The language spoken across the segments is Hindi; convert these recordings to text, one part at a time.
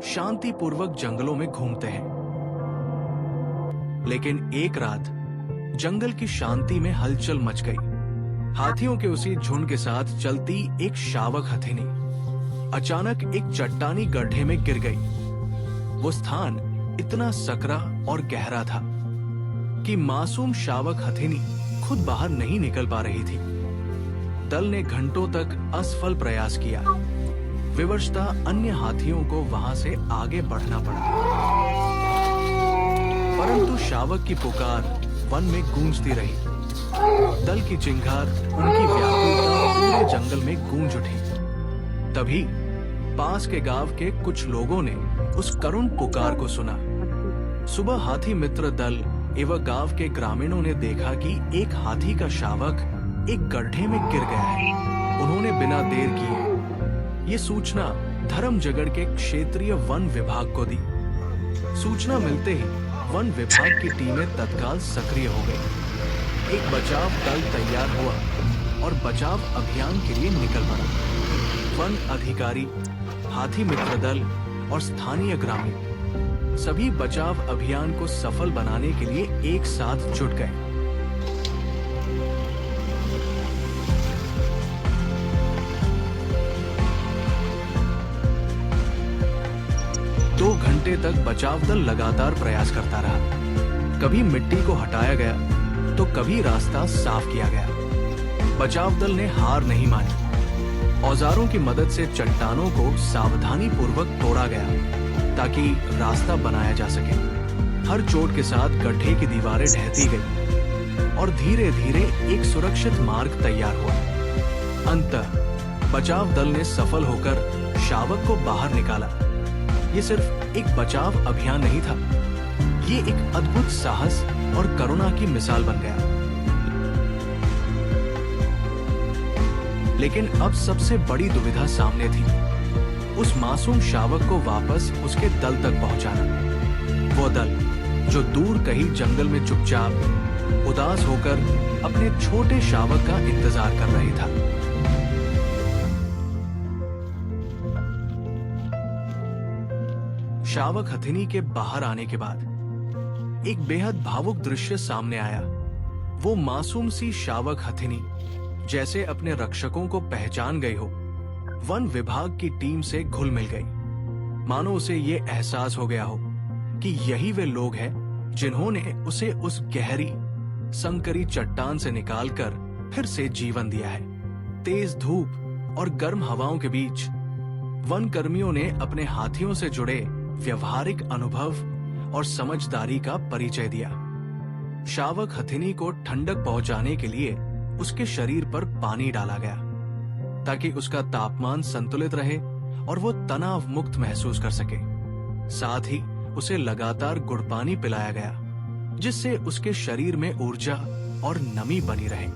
शांतिपूर्वक जंगलों में घूमते हैं। लेकिन एक रात जंगल की शांति में हलचल मच गई। हाथियों के उसी झुंड के साथ चलती एक शावक हथिनी अचानक एक चट्टानी गड्ढे में गिर गई। वो स्थान इतना सकरा और गहरा था कि मासूम शावक हथिनी खुद बाहर नहीं निकल पा रही थी। दल ने घंटों तक असफल प्रयास किया। विवशतः अन्य हाथियों को वहां से आगे बढ़ना पड़ा, परंतु शावक की पुकार वन में गूंजती रही। दल की चिंगार, उनकी व्याकुलता पूरे जंगल में गूंज उठी। तभी पास के गांव के कुछ लोगों ने उस करुण पुकार को सुना। सुबह हाथी मित्र दल एवं गांव के ग्रामीणों ने देखा कि एक हाथी का शावक एक गड्ढे में गिर गया है। उन्होंने बिना देर किए ये सूचना धर्मजगड़ के क्षेत्रीय वन विभाग को दी। सूचना मिलते ही वन विभाग की टीमें तत्काल सक्रिय हो गई। एक बचाव दल तैयार हुआ और बचाव अभियान के लिए निकल पड़ा। वन अधिकारी, हाथी मित्र दल और स्थानीय ग्रामीण सभी बचाव अभियान को सफल बनाने के लिए एक साथ जुट गए। दो घंटे तक बचाव दल लगातार प्रयास करता रहा। कभी मिट्टी को हटाया गया तो कभी रास्ता साफ किया गया। बचाव दल ने हार नहीं मानी। औजारों की मदद से चट्टानों को सावधानी पूर्वक तोड़ा गया ताकि रास्ता बनाया जा सके। हर चोट के साथ गड्ढे की दीवारें ढहती गई और धीरे धीरे एक सुरक्षित मार्ग तैयार हुआ। अंततः बचाव दल ने सफल होकर शावक को बाहर निकाला। ये सिर्फ एक बचाव अभियान नहीं था, ये एक अद्भुत साहस और करुणा की मिसाल बन गया। लेकिन अब सबसे बड़ी दुविधा सामने थी, उस मासूम शावक को वापस उसके दल तक पहुंचाना। वो दल जो दूर कहीं जंगल में चुपचाप उदास होकर अपने छोटे शावक का इंतजार कर रही था। शावक हथिनी के बाहर आने के बाद एक बेहद भावुक दृश्य सामने आया। वो मासूम सी शावक हथिनी जैसे अपने रक्षकों को पहचान गई हो, वन विभाग की टीम से घुल मिल गई। मानो उसे ये एहसास हो गया हो कि यही वे लोग हैं जिन्होंने उसे उस गहरी संकरी चट्टान से निकालकर फिर से जीवन दिया है। तेज धूप और गर्म हवाओं के बीच वन कर्मियों ने अपने हाथियों से जुड़े व्यवहारिक अनुभव और समझदारी का परिचय दिया। शावक हथिनी को ठंडक पहुंचाने के लिए उसके शरीर पर पानी डाला गया ताकि उसका तापमान संतुलित रहे और वो तनाव मुक्त महसूस कर सके। साथ ही उसे लगातार गुड़ पानी पिलाया गया जिससे उसके शरीर में ऊर्जा और नमी बनी रहे।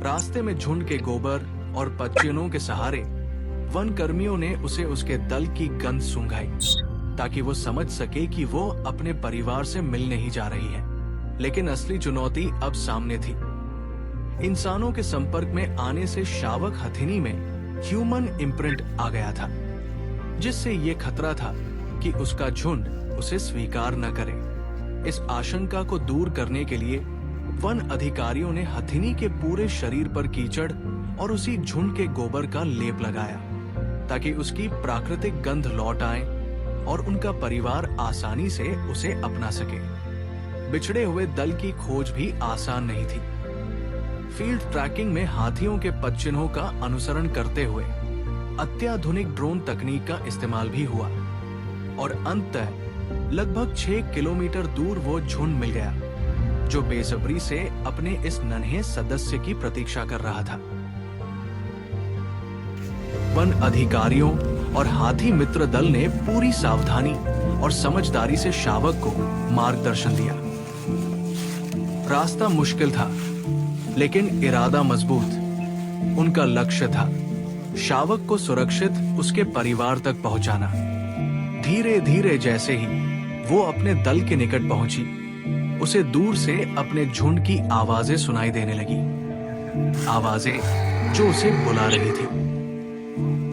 रास्ते में झुंड के गोबर और पच्चीनों के सहारे वन कर्मियों ने उसे उसके दल की गंध सूंघाई ताकि वो समझ सके कि वो अपने परिवार से मिलने ही जा रही है। लेकिन असली चुनौती अब सामने थी। इंसानों के संपर्क में आने से शावक हथिनी में ह्यूमन इम्प्रिंट आ गया था, जिससे ये खतरा था कि उसका झुंड उसे स्वीकार न करे। इस आशंका को दूर करने के लिए वन अधिकारियों ने हथिनी के पूरे शरीर पर कीचड़ और उसी झुंड के गोबर का लेप लगाया ताकि उसकी प्राकृतिक गंध लौट आए और उनका परिवार आसानी से उसे अपना सके। बिछड़े हुए दल की खोज भी आसान नहीं थी। फील्ड ट्रैकिंग में हाथियों के पदचिन्हों का अनुसरण करते हुए अत्याधुनिक ड्रोन तकनीक का इस्तेमाल भी हुआ और अंततः लगभग 6 किलोमीटर दूर वो झुंड मिल गया जो बेसब्री से अपने इस नन्हे सदस्य की प्रतीक्षा कर रहा था। वन अधिकारियों और हाथी मित्र दल ने पूरी सावधानी और समझदारी से शावक को मार्गदर्शन दिया। रास्ता मुश्किल था लेकिन इरादा मजबूत। उनका लक्ष्य था शावक को सुरक्षित उसके परिवार तक पहुंचाना। धीरे धीरे जैसे ही वो अपने दल के निकट पहुंची, उसे दूर से अपने झुंड की आवाजें सुनाई देने लगी। आवाजें जो उसे बुला रही थी,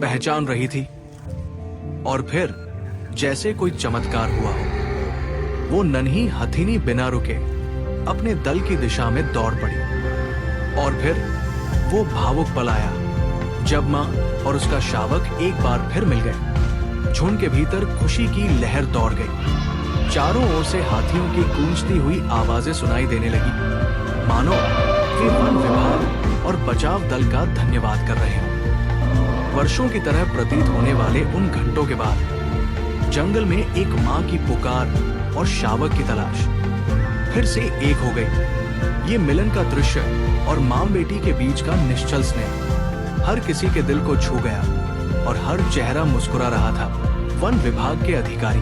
पहचान रही थी। और फिर जैसे कोई चमत्कार हुआ हो। वो नन्ही हथिनी बिना रुके अपने दल की दिशा में दौड़ पड़ी और फिर वो भावुक पल आया जब माँ और उसका शावक एक बार फिर मिल गए। झुंड के भीतर खुशी की लहर दौड़ गई। चारों ओर से हाथियों की गूंजती हुई आवाजें सुनाई देने लगी, मानो वे वन विभाग और बचाव दल का धन्यवाद कर रहे हों। वर्षों की तरह प्रतीत होने वाले उन घंटों के बाद जंगल में एक माँ की पुकार और शावक की तलाश फिर से एक हो गई। ये मिलन का दृश्य और माँ बेटी के बीच का निश्चल स्नेह हर किसी के दिल को छू गया और हर चेहरा मुस्कुरा रहा था। वन विभाग के अधिकारी,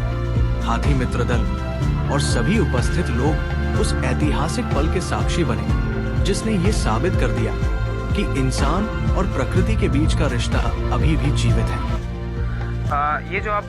हाथी मित्र दल और सभी उपस्थित लोग उस ऐतिहासिक पल के साक्षी बने जिसने ये साबित कर दिया कि इंसान और प्रकृति के बीच का रिश्ता अभी भी जीवित है। ये जो आप